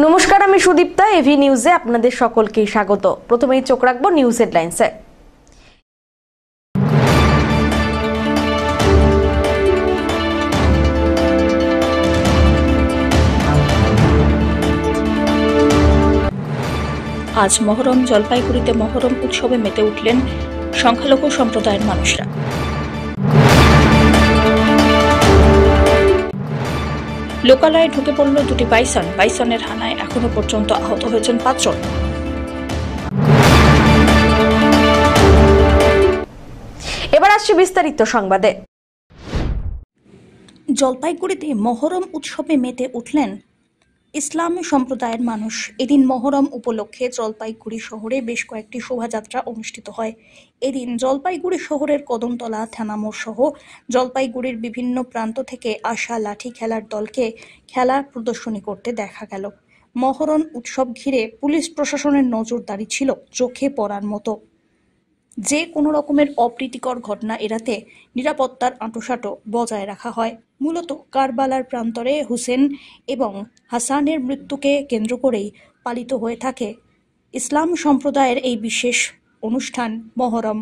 নমস্কার, আমি সুদীপ্তা। এভি নিউজে আপনাদের সকলকে স্বাগত। প্রথমেই চোখ রাখবো নিউজ হেডলাইন্সে। আজ মহরম। জলপাইগুড়িতে মহরম উৎসবে মেতে উঠলেন সংখ্যালঘু সম্প্রদায়ের মানুষরা। লোকালয়ে ঢুকে পড়ল দুটি বাইসন। বাইসনের হানায় এখনো পর্যন্ত আহত হয়েছেন 5 জন। এবার আসছে বিস্তারিত সংবাদে। জলপাইগুড়িতে মহরম উৎসবে মেতে উঠলেন ইসলামী সম্প্রদায়ের মানুষ। এদিন মহরম উপলক্ষে জলপাইগুড়ি শহরে বেশ কয়েকটি শোভাযাত্রা অনুষ্ঠিত হয়। এদিন জলপাইগুড়ি শহরের কদমতলা, থানামোড় সহ জলপাইগুড়ির বিভিন্ন প্রান্ত থেকে আসা লাঠি খেলার দলকে খেলা প্রদর্শনী করতে দেখা গেল। মহরম উৎসব ঘিরে পুলিশ প্রশাসনের নজরদারি ছিল চোখে পড়ার মতো। যে কোনো রকমের অপ্রীতিকর ঘটনা এড়াতে নিরাপত্তার আঁটোসাঁটো বজায় রাখা হয়। মূলত কারবালার প্রান্তরে হুসেন এবং হাসানের মৃত্যুকে কেন্দ্র করেই পালিত হয়ে থাকে ইসলাম সম্প্রদায়ের এই বিশেষ অনুষ্ঠান মহরম।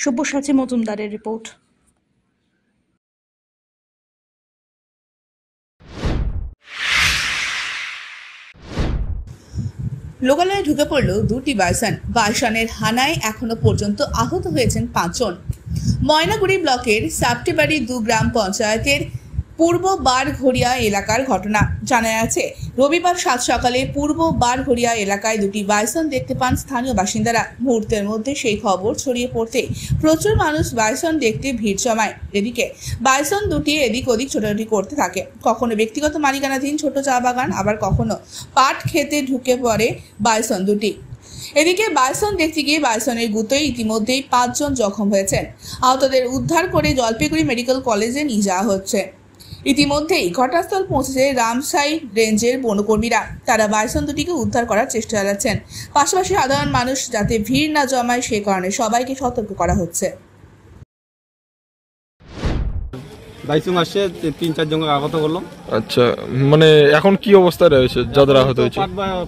সব্যসাচী মজুমদারের রিপোর্ট। লোকালয়ে ঢুকে পড়ল দুটি বাইসন। বাইসনের হানায় এখনো পর্যন্ত আহত হয়েছেন 5 জন। ময়নাগুড়ি ব্লকের সাপটিবাড়ি 2 গ্রাম পঞ্চায়েতের পূর্ব বারঘড়িয়া এলাকার ঘটনা। জানা যাচ্ছে, রবিবার 7 সকালে পূর্ব বারঘড়িয়া এলাকায় দুটি বাইসন দেখতে পান স্থানীয় বাসিন্দারা। মুহূর্তের মধ্যে সেই খবর ছড়িয়ে পড়তে প্রচুর মানুষ বাইসন দেখতে ভিড় জমায়। এদিকে বাইসন দুটি এদিক ওদিক ছোটাছুটি করতে থাকে। কখনো ব্যক্তিগত মালিকানাধীন ছোট চা বাগান, আবার কখনো পাট খেতে ঢুকে পড়ে বাইসন দুটি। এদিকে বাইসন দেখতে গিয়ে বাইসনের গুতোয় ইতিমধ্যেই 5 জন জখম হয়েছেন। আহতদের উদ্ধার করে জলপাইগুড়ি মেডিকেল কলেজে নিয়ে যাওয়া হচ্ছে। ইতিমধ্যেই ঘটনাস্থল পৌঁছেছে রামসাই রেঞ্জের বনকর্মীরা। তারা বাইসন দুটিকে উদ্ধার করার চেষ্টা চালাচ্ছেন। পাশাপাশি সাধারণ মানুষ যাতে ভিড় না জমায় সে কারণে সবাইকে সতর্ক করা হচ্ছে। বাইসন আসছে, 3-4 জন আহত করলো। আচ্ছা, মানে এখন কি অবস্থায় রয়েছে যাদের আহত হয়েছে?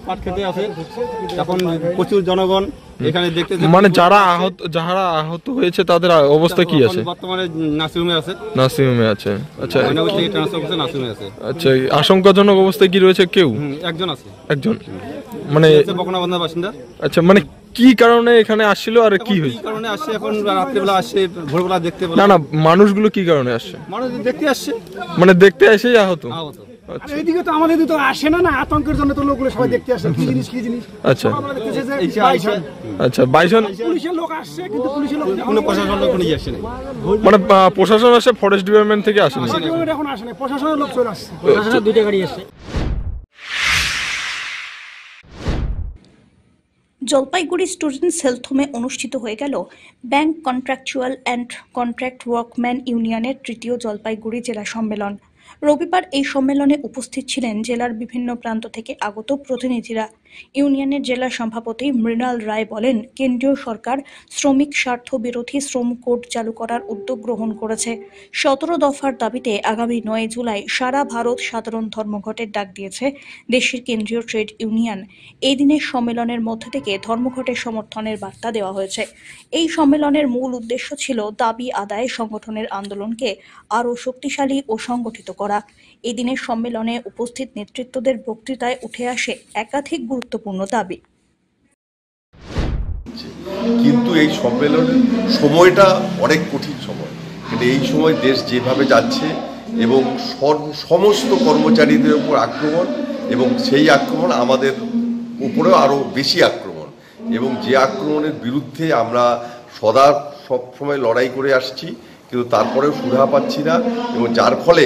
পাট খেতে আছে, এখন প্রচুর জনগণ এখানে দেখতে। মানে যারা আহত হয়েছে তাদের অবস্থা কি আছে? বর্তমানে নার্সিংহোমে আছে। আচ্ছা, নার্সিংহোমে আছে। আচ্ছা, আশঙ্কাজনক অবস্থায় কি রয়েছে? কেউ একজন আছে। মানে বকনাবান্ধা বাসিন্দা। আচ্ছা, মানে কি কারণে এখানে আসছিল আর কি হয়েছে? কারণে আসছে, এখন রাত্রিবেলা আসছে, ভোরবেলা দেখতে পেলাম। না, মানুষগুলো কি কারণে আসছে? মানুষ দেখতে আসছে, মানে দেখতে এসেই আহত। এইদিকে তো আমাদের তো আসে না, আতঙ্কের জন্য তো লোকগুলো সবাই দেখতে আসে কি জিনিস। আচ্ছা আচ্ছা, বাইসন পুলিশের লোক আসছে, কিন্তু পুলিশের লোক কোনো প্রশাসন লোক নিয়ে আসছে না। মানে প্রশাসন আসে, ফরেস্ট ডিপার্টমেন্ট থেকে আসেনি? এখন আসে না, প্রশাসনের লোক চলে আসছে। প্রশাসনের 2টা গাড়ি আসছে। জলপাইগুড়ি স্টুডেন্টস হেলথ হোমে অনুষ্ঠিত হয়ে গেল bank contractual and contract workman ইউনিয়নের 3য় জলপাইগুড়ি জেলা সম্মেলন। রবিবার এই সম্মেলনে উপস্থিত ছিলেন জেলার বিভিন্ন প্রান্ত থেকে আগত প্রতিনিধিরা। ইউনিয়নের জেলা সভাপতি মৃণাল রায় বলেন, কেন্দ্রীয় সরকার শ্রমিক স্বার্থ বিরোধী শ্রম কোড চালু করার উদ্যোগ গ্রহণ করেছে। 17 দফার দাবিতে আগামী 9 জুলাই সারা ভারত সাধারণ ধর্মঘটের ডাক দিয়েছে দেশের কেন্দ্রীয় ট্রেড ইউনিয়ন। এই দিনের সম্মেলনের মধ্য থেকে ধর্মঘটের সমর্থনের বার্তা দেওয়া হয়েছে। এই সম্মেলনের মূল উদ্দেশ্য ছিল দাবি আদায় সংগঠনের আন্দোলনকে আরও শক্তিশালী ও সংগঠিত করা। এই দিনের সম্মেলনে উপস্থিত নেতৃত্বদের বক্তৃতায় উঠে আসে একাধিক গুরুত্বপূর্ণ দাবি। কিন্তু এই সম্মেলনের সময়টা অনেক কঠিন সময়, কিন্তু এই সময় দেশ যেভাবে যাচ্ছে এবং সমস্ত কর্মচারীদের উপর আক্রমণ, এবং সেই আক্রমণ আমাদের উপরেও আরও বেশি আক্রমণ, এবং যে আক্রমণের বিরুদ্ধে আমরা সবসময় লড়াই করে আসছি, কিন্তু তারপরেও সুরাহা পাচ্ছি না, এবং যার ফলে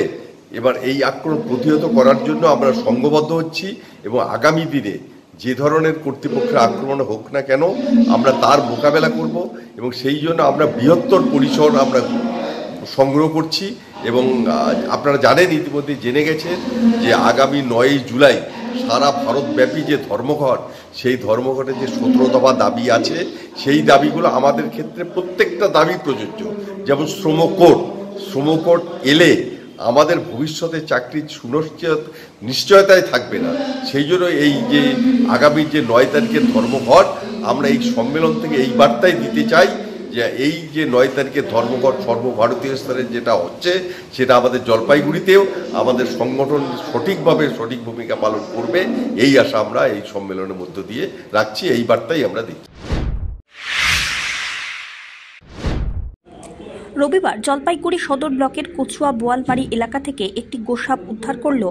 এবার এই আক্রমণ প্রতিহত করার জন্য আমরা সংঘবদ্ধ হচ্ছি, এবং আগামী দিনে যে ধরনের কর্তৃপক্ষের আক্রমণ হোক না কেন আমরা তার মোকাবেলা করব, এবং সেই জন্য আমরা বৃহত্তর পরিসর আমরা সংগ্রহ করছি। এবং আপনারা জানেন, ইতিমধ্যে জেনে গেছেন যে আগামী 9 জুলাই সারা ভারতব্যাপী যে ধর্মঘট, সেই ধর্মঘটে যে 17 দফা দাবি আছে, সেই দাবিগুলো আমাদের ক্ষেত্রে প্রত্যেকটা দাবি প্রযোজ্য। যেমন শ্রম কোড এলে আমাদের ভবিষ্যতে চাকরির নিশ্চয়তায় থাকবে না। সেই জন্য এই যে আগামী যে 9 তারিখের ধর্মঘট, আমরা এই সম্মেলন থেকে এই বার্তাই দিতে চাই যে এই যে 9 তারিখের ধর্মঘট সর্বভারতীয় স্তরে যেটা হচ্ছে, সেটা আমাদের জলপাইগুড়িতেও আমাদের সংগঠন সঠিক ভূমিকা পালন করবে, এই আশা আমরা এই সম্মেলনের মধ্য দিয়ে রাখছি, এই বার্তাই আমরা দিচ্ছি। রবিবার জলপাইগুড়ি সদর ব্লকের কচুয়া বোয়ালমারি এলাকা থেকে একটি গোসাপ উদ্ধার করল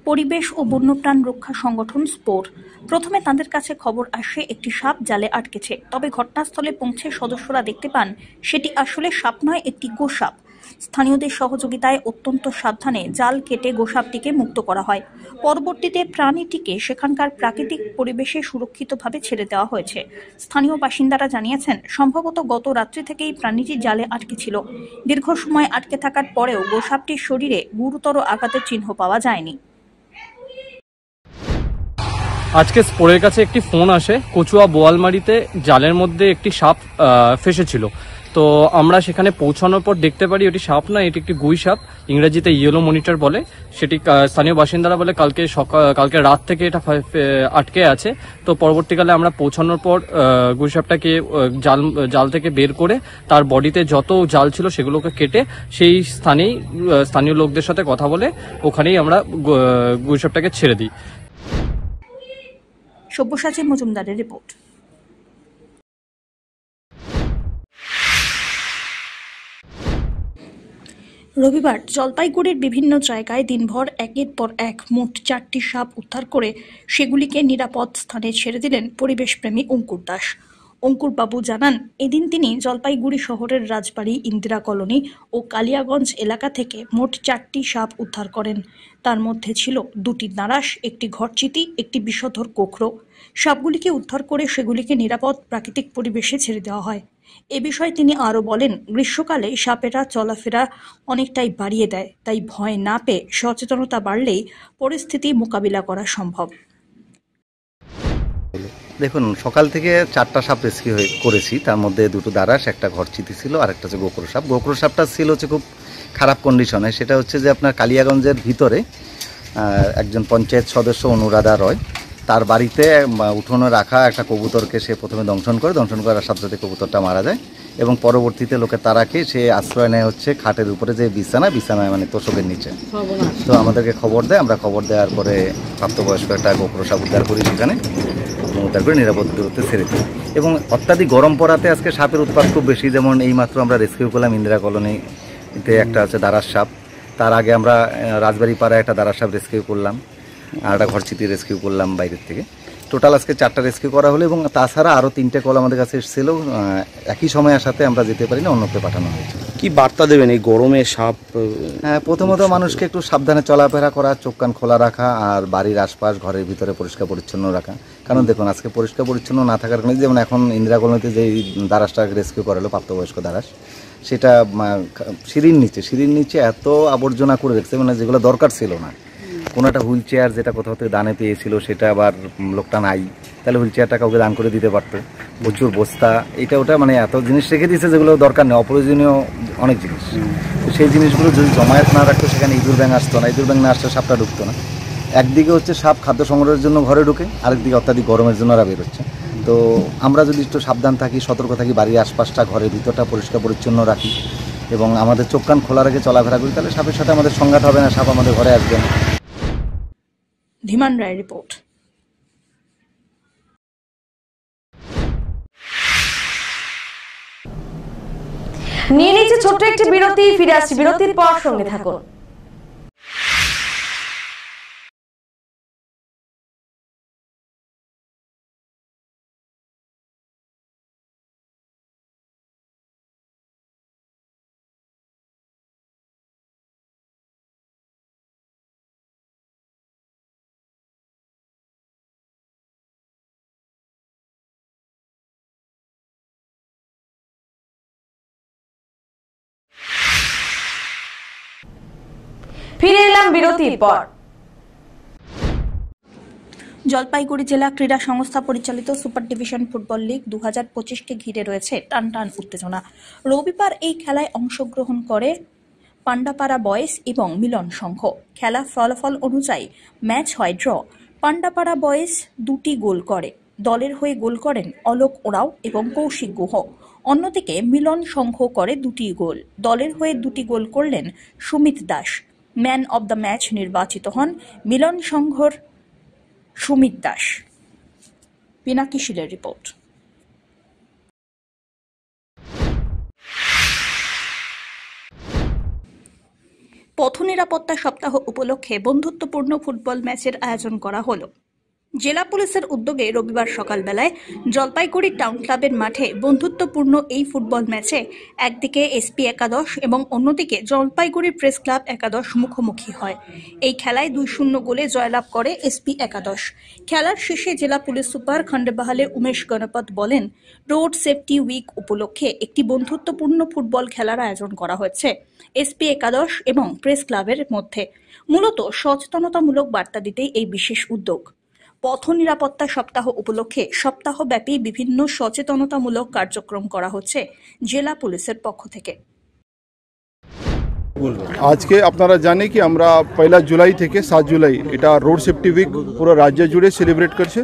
পরিবেশ ও বন্যপ্রাণ রক্ষা সংগঠন স্পোর। প্রথমে তাদের কাছে খবর আসে একটি সাপ জালে আটকেছে, তবে ঘটনাস্থলে পৌঁছে সদস্যরা দেখতে পান সেটি আসলে সাপ নয়, একটি গোসাপ। স্থানীয়দের সহযোগিতায় অত্যন্ত সাবধানে জাল কেটে গোসাপটিকে মুক্ত করা হয়। পরবর্তীতে প্রাণীটিকে সেখানকার প্রাকৃতিক পরিবেশে সুরক্ষিতভাবে ছেড়ে দেওয়া হয়েছে। স্থানীয় বাসিন্দারা জানিয়েছেন, সম্ভবত গত রাত্রি থেকেই প্রাণীটি জালে আটকে ছিল। দীর্ঘ সময় আটকে থাকার পরেও গোসাপটির শরীরে গুরুতর আঘাতের চিহ্ন পাওয়া যায়নি। আজকে স্পোরের কাছে একটি ফোন আসে, কচুয়া বোয়ালমারিতে জালের মধ্যে একটি সাপ ফেসেছিল। তো আমরা সেখানে পৌঁছানোর পর দেখতে পারি ওটি সাপ না, এটি একটি গুই সাপ, ইংরেজিতে ইয়েলো মনিটর বলে। সেটি স্থানীয় বাসিন্দারা বলে কালকে রাত থেকে এটা আটকে আছে। তো পরবর্তীকালে আমরা পৌঁছানোর পর গুই সাপটাকে জাল থেকে বের করে তার বডিতে যত জাল ছিল সেগুলোকে কেটে সেই স্থানীয় লোকদের সাথে কথা বলে ওখানেই আমরা গুই সাপটাকে ছেড়ে দিই। সব্যসাচী মজুমদারের রিপোর্ট। রবিবার জলপাইগুড়ির বিভিন্ন জায়গায় দিনভর একের পর এক মোট 4টি সাপ উদ্ধার করে সেগুলিকে নিরাপদ স্থানে ছেড়ে দিলেন পরিবেশপ্রেমী অঙ্কুর দাস। অঙ্কুর বাবু জানান, এদিন তিনি জলপাইগুড়ি শহরের রাজবাড়ি, ইন্দিরা কলোনি ও কালিয়াগঞ্জ এলাকা থেকে মোট 4টি সাপ উদ্ধার করেন। তার মধ্যে ছিল 2টি দাঁড়াস, একটি ঘরচিতি, একটি বিষধর কোকড়ো। সাপগুলিকে উদ্ধার করে সেগুলিকে নিরাপদ প্রাকৃতিক পরিবেশে ছেড়ে দেওয়া হয়। এ বিষয়ে তিনি আরও বলেন, গ্রীষ্মকালে সাপেরা চলাফেরা অনেকটাই বাড়িয়ে দেয়, তাই ভয় না পেয়ে সচেতনতা বাড়লেই পরিস্থিতি মোকাবিলা করা সম্ভব। দেখুন, সকাল থেকে 4টা সাপ রেস্কিউ করেছি। তার মধ্যে 2টো দাঁড়াস, একটা ঘরচিতি ছিল, আর একটা হচ্ছে গোকরো সাপ। গোকরো সাপটা ছিল হচ্ছে খুব খারাপ কন্ডিশনে। সেটা হচ্ছে যে আপনার কালিয়াগঞ্জের ভিতরে একজন পঞ্চায়েত সদস্য অনুরাধা রয়, তার বাড়িতে উঠোনে রাখা একটা কবুতরকে সে প্রথমে দংশন করার সাথে সাথে কবুতরটা মারা যায় এবং পরবর্তীতে লোকে তারাকে সে আশ্রয় নেয় হচ্ছে খাটের উপরে যে বিছানায় মানে তোষকের নিচে। তো আমাদেরকে খবর দেয়, আমরা খবর দেওয়ার পরে প্রাপ্তবয়স্ক একটা গোকরো সাপ উদ্ধার করি সেখানে, উদ্ধার করে নিরাপদ দূরত্বে ছেড়ে দিই। এবং অত্যাধিক গরম পড়াতে আজকে সাপের উৎপাত খুব বেশি। যেমন এইমাত্র আমরা রেস্কিউ করলাম ইন্দিরা কলোনিতে একটা হচ্ছে দাঁড়াস সাপ, তার আগে আমরা রাজবাড়ি পাড়ায় একটা দাঁড়াস সাপ রেস্কিউ করলাম, আর একটা ঘরচিতি রেস্কিউ করলাম বাইরের থেকে। টোটাল আজকে 4টা রেস্কিউ করা হলো এবং তাছাড়া আরও 3টে কল আমাদের কাছে এসেছিল। একই সময়ের সাথে আমরা যেতে পারি না, অন্যকে পাঠানো হয়েছে। কি বার্তা দেবেন এই গরমে সাপ? প্রথমত মানুষকে একটু সাবধানে চলাফেরা করা, চোখ কান খোলা রাখা, আর বাড়ির আশপাশ ঘরের ভিতরে পরিষ্কার পরিচ্ছন্ন রাখা। কারণ দেখুন, আজকে পরিষ্কার পরিচ্ছন্ন না থাকার কারণে, যেমন এখন ইন্দিরা কলোনিতে যে দাঁড়াসটা রেস্কিউ করা হলো, প্রাপ্তবয়স্ক দাঁড়াস, সেটা সিঁড়ির নিচে এত আবর্জনা করে রেখেছে, মানে যেগুলো দরকার ছিল না। কোনো একটা হুইল চেয়ার যেটা কোথাও থেকে দানে পেয়েছিল, সেটা আবার লোকটা নাই, তাহলে হুইল চেয়ারটা কাউকে দান করে দিতে পারতো। প্রচুর বস্তা, এটা ওটা, মানে এত জিনিস রেখে দিয়েছে যেগুলো দরকার নেই, অপ্রয়োজনীয় অনেক জিনিস। তো সেই জিনিসগুলো যদি জমায়েত না রাখতো, সেখানে ইঁদুর ব্যাঙ আসতো না, ইঁদুর ব্যাঙ না আসলে সাপটা ঢুকতো না। একদিকে হচ্ছে সাপ খাদ্য সংগ্রহের জন্য ঘরে ঢুকে, আরেকদিকে অত্যাধিক গরমের জন্য ওরা বেরোচ্ছে। তো আমরা যদি একটু সাবধান থাকি, সতর্ক থাকি, বাড়ির আশপাশটা, ঘরের ভিতরটা পরিষ্কার পরিচ্ছন্ন রাখি এবং আমাদের চোখ কান খোলা রেখে চলাফেরা করি, তাহলে সাপের সাথে আমাদের সংঘাত হবে না, সাপ আমাদের ঘরে আসবে না। ধীমান রায় রিপোর্ট। নিয়ে নিচ্ছে ছোট্ট একটি বিরতি, ফিরে আসছি বিরতির পর, সঙ্গে থাকুন। ফিরে এলাম বিরতির পর। জলপাইগুড়ি জেলা ক্রীড়া সংস্থা পরিচালিত সুপার ডিভিশন ফুটবল লিগ 2025কে ঘিরে রয়েছে টানটান উত্তেজনা। রবিবার এই খেলায় অংশগ্রহণ করে পান্ডাপাড়া বয়েজ এবং মিলন সংঘ। খেলা ফলাফল অনুযায়ী ম্যাচ হয় ড্র। পান্ডাপাড়া বয়েজ 2টি গোল করে। দলের হয়ে গোল করেন অলোক ওরাও এবং কৌশিক গুহ। অন্যদিকে মিলন সংঘ করে 2টি গোল। দলের হয়ে 2টি গোল করলেন Sumit Das. Man of the match নির্বাচিত হন মিলন সংঘর সুমিত দাস। পিনাকি শীলের রিপোর্ট। পথ নিরাপত্তা সপ্তাহ উপলক্ষে বন্ধুত্বপূর্ণ ফুটবল ম্যাচের আয়োজন করা হলো। জেলা পুলিশের উদ্যোগে রবিবার সকালবেলায় জলপাইগুড়ি টাউন ক্লাবের মাঠে বন্ধুত্বপূর্ণ এই ফুটবল ম্যাচে একদিকে এসপি একাদশ এবং অন্যদিকে জলপাইগুড়ি প্রেস ক্লাব একাদশ মুখোমুখি হয়। এই খেলায় 2-0 গোলে জয়লাভ করে এসপি একাদশ। খেলার শেষে জেলা পুলিশ সুপার খণ্ডবাহালে উমেশ গণপত বলেন, রোড সেফটি উইক উপলক্ষে একটি বন্ধুত্বপূর্ণ ফুটবল খেলার আয়োজন করা হয়েছে এসপি একাদশ এবং প্রেস ক্লাবের মধ্যে। মূলত সচেতনতামূলক বার্তা দিতেই এই বিশেষ উদ্যোগ। পথ নিরাপত্তা সপ্তাহ উপলক্ষে সপ্তাহব্যাপী বিভিন্ন সচেতনতামূলক কার্যক্রম করা হচ্ছে জেলা পুলিশের পক্ষ থেকে। আজকে আপনারা জানেন কি আমরা 1 জুলাই থেকে 7 জুলাই এটা রোড সেফটি উইক পুরো রাজ্য জুড়ে সেলিব্রেট করছে।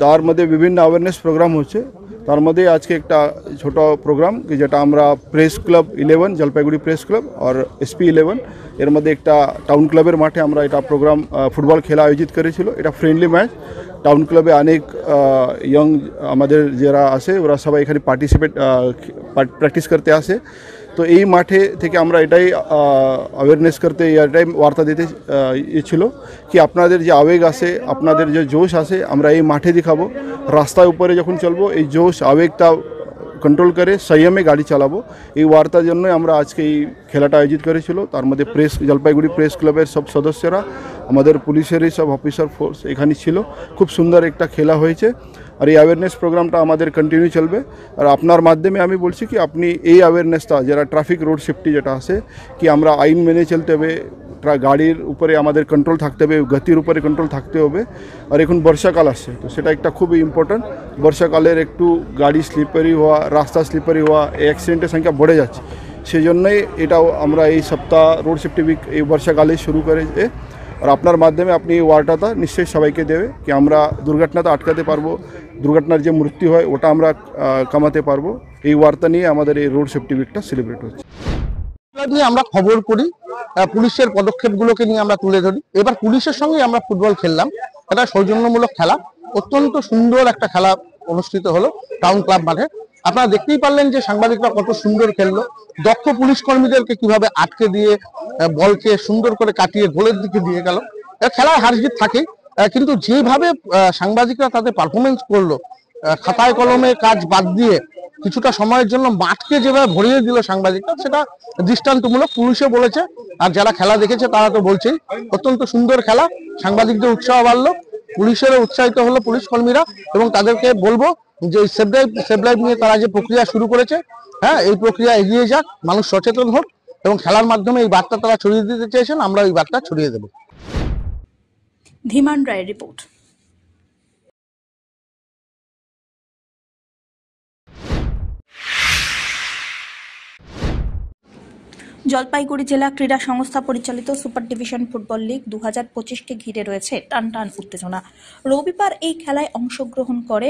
তার মধ্যে বিভিন্ন অ্যাওয়ারনেস প্রোগ্রাম হচ্ছে। তার মধ্যে আজকে একটা ছোট প্রোগ্রাম যেটা আমরা press club 11 Jalpaiguri press club আর এসপি 11 এর মধ্যে একটা টাউন ক্লাবের মাঠে আমরা এটা প্রোগ্রাম ফুটবল খেলা আয়োজিত করেছিল। এটা ফ্রেন্ডলি ম্যাচ। টাউন ক্লাবে অনেক ইয়ং আমাদের যারা আছে ওরা সবাই এখানে প্র্যাকটিস করতে আসে। তো এই মাঠে থেকে আমরা এটাই অ্যাওয়ারনেস করতে এটাই বার্তা দিতে ছিল কি আপনাদের যে আবেগ আছে আপনাদের যে জোশ আছে আমরা এই মাঠে দেখাবো। রাস্তার উপরে যখন চলবো এই জোশ আবেগটা কন্ট্রোল করে সংযমে গাড়ি চালাবো। এই বার্তার জন্য আমরা আজকে এই খেলাটা আয়োজিত করেছিল। তার মধ্যে জলপাইগুড়ি প্রেস ক্লাবের সব সদস্যরা আমাদের পুলিশেরই সব অফিসার ফোর্স এখানে ছিল। খুব সুন্দর একটা খেলা হয়েছে আর এই অ্যাওয়ারনেস প্রোগ্রামটা আমাদের কন্টিনিউ চলবে। আর আপনার মাধ্যমে আমি বলছি কি আপনি এই অ্যাওয়ারনেসটা যারা ট্রাফিক রোড সেফটি যেটা আছে কি আমরা আইন মেনে চলতে হবে, গাড়ির উপরে আমাদের কন্ট্রোল থাকতে হবে, গতির উপরে কন্ট্রোল থাকতে হবে। আর এখন বর্ষাকাল আসছে তো সেটা একটা খুবই ইম্পর্ট্যান্ট। বর্ষাকালের একটু গাড়ি স্লিপারি হওয়া, রাস্তা স্লিপারি হওয়া, অ্যাক্সিডেন্টের সংখ্যা বেড়ে যাচ্ছে। সেই জন্যই এটাও আমরা এই সপ্তাহ রোড সেফটি উইক এই বর্ষাকালে শুরু করেছে। আর আপনার মাধ্যমে আপনি এই ওয়ার্ডটা নিশ্চয়ই সবাইকে দেবে কি আমরা দুর্ঘটনাটা আটকাতে পারবো, দুর্ঘটনার যে মৃত্যু হয় ওটা আমরা কমাতে পারবো। এই বার্তা নিয়ে আমাদের এই রোড সেফটি উইকটা সেলিব্রেট হচ্ছে। নিয়ে আমরা খবর করি, পুলিশের পদক্ষেপগুলোকে নিয়ে আমরা তুলে ধরি। এবার পুলিশের সঙ্গে আমরা ফুটবল খেললাম। এটা সৌজন্যমূলক খেলা, অত্যন্ত সুন্দর একটা খেলা অনুষ্ঠিত হলো টাউন ক্লাব মাঠে। আপনারা দেখতেই পারলেন যে সাংবাদিকরা কত সুন্দর খেললো। দক্ষ পুলিশ কর্মীদেরকে কিভাবে আটকে দিয়ে বলকে সুন্দর করে কাটিয়ে গোলের দিকে দিয়ে গেল। খেলায় হার জিত থাকে, কিন্তু যেভাবে সাংবাদিকরা তাদের পারফরমেন্স করলো, খাতায় কলমে কাজ বাদ দিয়ে কিছুটা সময়ের জন্য মাঠকে যেভাবে ভরিয়ে দিল সাংবাদিকরা, সেটা দৃষ্টান্তমূলক। পুলিশে বলেছে আর যারা খেলা দেখেছে তারা তো বলছেই অত্যন্ত সুন্দর খেলা। সাংবাদিকদের উৎসাহ বাড়লো, পুলিশেরও উৎসাহিত হলো পুলিশ কর্মীরা। এবং তাদেরকে বলবো যে সেভ লাইফ নিয়ে তারা যে প্রক্রিয়া শুরু করেছে, এই প্রক্রিয়া এগিয়ে যাক, মানুষ সচেতন হোক এবং খেলার মাধ্যমে এই বার্তা তারা ছড়িয়ে দিতে চেয়েছেন, আমরা এই বার্তা ছড়িয়ে দেব। ধীমান রায়ের রিপোর্ট। জলপাইগুড়ি জেলা ক্রীড়া সংস্থা পরিচালিত সুপার ডিভিশন ফুটবল লিগ 2025কে ঘিরে রয়েছে টানটান উত্তেজনা। রবিবার এই খেলায় অংশগ্রহণ করে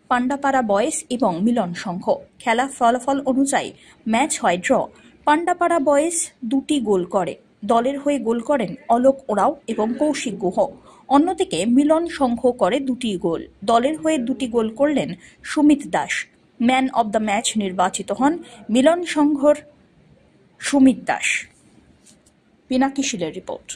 পান্ডাপাড়া বয়েজ এবং মিলন সংঘ। খেলা ফলাফল অনুযায়ী ম্যাচ হয় ড্র। পান্ডাপাড়া বয়েজ 2টি গোল করে। দলের হয়ে গোল করেন অলোক ওরাও এবং কৌশিক গুহ। অন্যদিকে মিলন সংঘ করে 2টি গোল। দলের হয়ে 2টি গোল করলেন Sumit Das. Man of the match নির্বাচিত হন মিলন সংঘর সুমিত দাস। পিনাকি শীলের রিপোর্ট।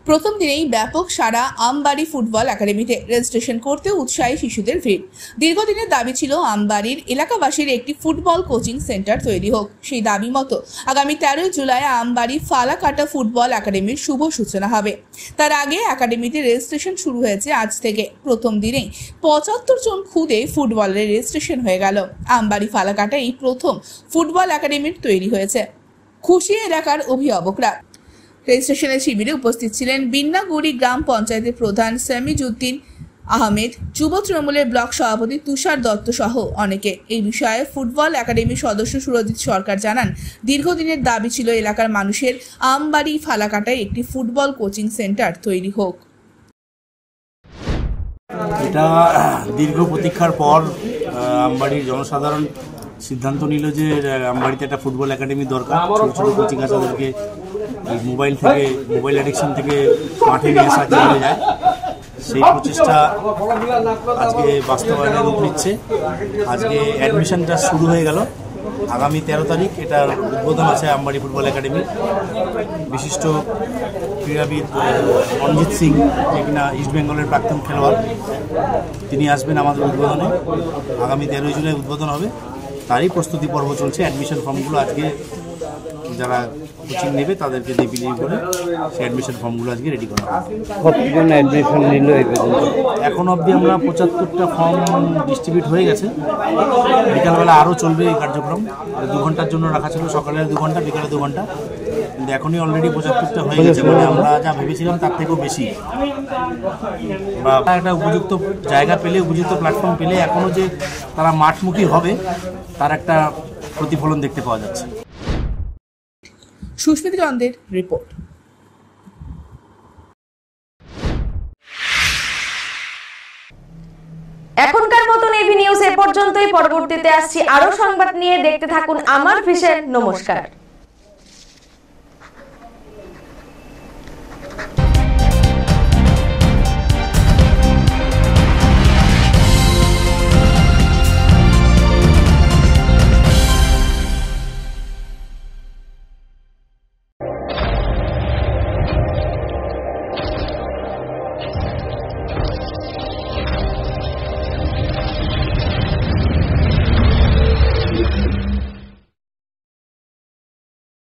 প্রথম দিনেই ব্যাপক সাড়া আমবাড়ি ফুটবল একাডেমিতে। রেজিস্ট্রেশন করতে উৎসাহী শিশুদের ভিড়। দীর্ঘদিনের দাবি ছিল আমবাড়ির এলাকাবাসীর একটি ফুটবল কোচিং সেন্টার তৈরি হোক। সেই দাবি মতো আগামী 13 জুলাই আমবাড়ি ফালাকাটা ফুটবল একাডেমির শুভ সূচনা হবে। তার আগে একাডেমিতে রেজিস্ট্রেশন শুরু হয়েছে আজ থেকে। প্রথম দিনেই 75 জন খুদে ফুটবলের রেজিস্ট্রেশন হয়ে গেল। আমবাড়ি ফালাকাটা এই প্রথম ফুটবল একাডেমির তৈরি হয়েছে। খুশি এলাকার অভিভাবকরা। রেজিস্ট্রেশনের শিবিরে উপস্থিত ছিলেন বিন্নাগুড়ি গ্রাম পঞ্চায়েতের প্রধান সামিজউদ্দিন, আহমেদ, যুব তৃণমূলের ব্লক সভাপতি তুষার দত্ত সহ অনেকে। এই বিষয়ে ফুটবল একাডেমির সদস্য সুরজিৎ সরকার জানান, দীর্ঘদিনের দাবি ছিল এলাকার মানুষের আমবাড়ি ফালাকাটায় একটি ফুটবল কোচিং সেন্টার তৈরি হোক। এটা দীর্ঘ প্রতীক্ষার পর আমবাড়ির জনসাধারণ সিদ্ধান্ত নিল যে আমবাড়িতে একটা ফুটবল একাডেমি দরকার। ছোটো ছোটো কচিকাচাদেরকে মোবাইল অ্যাডিকশন থেকে মাঠে নিয়ে আসা যায়, সেই প্রচেষ্টা আজকে বাস্তবায়নে রূপ নিচ্ছে। আজকে অ্যাডমিশনটা শুরু হয়ে গেল। আগামী 13 তারিখ এটার উদ্বোধন আছে আমবাড়ি ফুটবল একাডেমি। বিশিষ্ট ক্রীড়াবিদ রঞ্জিত সিং, যে কিনা ইস্টবেঙ্গলের প্রাক্তন খেলোয়াড়, তিনি আসবেন আমাদের উদ্বোধনে। আগামী 13 জুলাই উদ্বোধন হবে, তারই প্রস্তুতি পর্ব চলছে। অ্যাডমিশন ফর্মগুলো আজকে যারা কোচিং নেবে তাদেরকে দিয়ে বিলিয়ে করে সেই অ্যাডমিশন ফর্মগুলো আজকে রেডি করা হবে। কতজন অ্যাডমিশন নিল এই পর্যন্ত? এখন অবধি আমরা 75টা ফর্ম ডিস্ট্রিবিউট হয়ে গেছে। বিকালবেলা আরও চলবে এই কার্যক্রম। 2 ঘন্টার জন্য রাখা ছিল, সকালে 2 ঘন্টা, বিকালে 2 ঘন্টা, কিন্তু এখনই অলরেডি 75টা হয়ে গেছে। মানে আমরা যা ভেবেছিলাম তার থেকেও বেশি। বা একটা উপযুক্ত জায়গা পেলে, উপযুক্ত প্ল্যাটফর্ম পেলে এখনও যে তারা মাঠমুখী হবে তার একটা প্রতিফলন দেখতে পাওয়া যাচ্ছে। সুস্মিতা চন্দ্রের রিপোর্ট। এখনকার মতন এভি নিউজ এ পর্যন্তই। পরবর্তীতে আসছি আরো সংবাদ নিয়ে। দেখতে থাকুন আমার ভিশন। নমস্কার।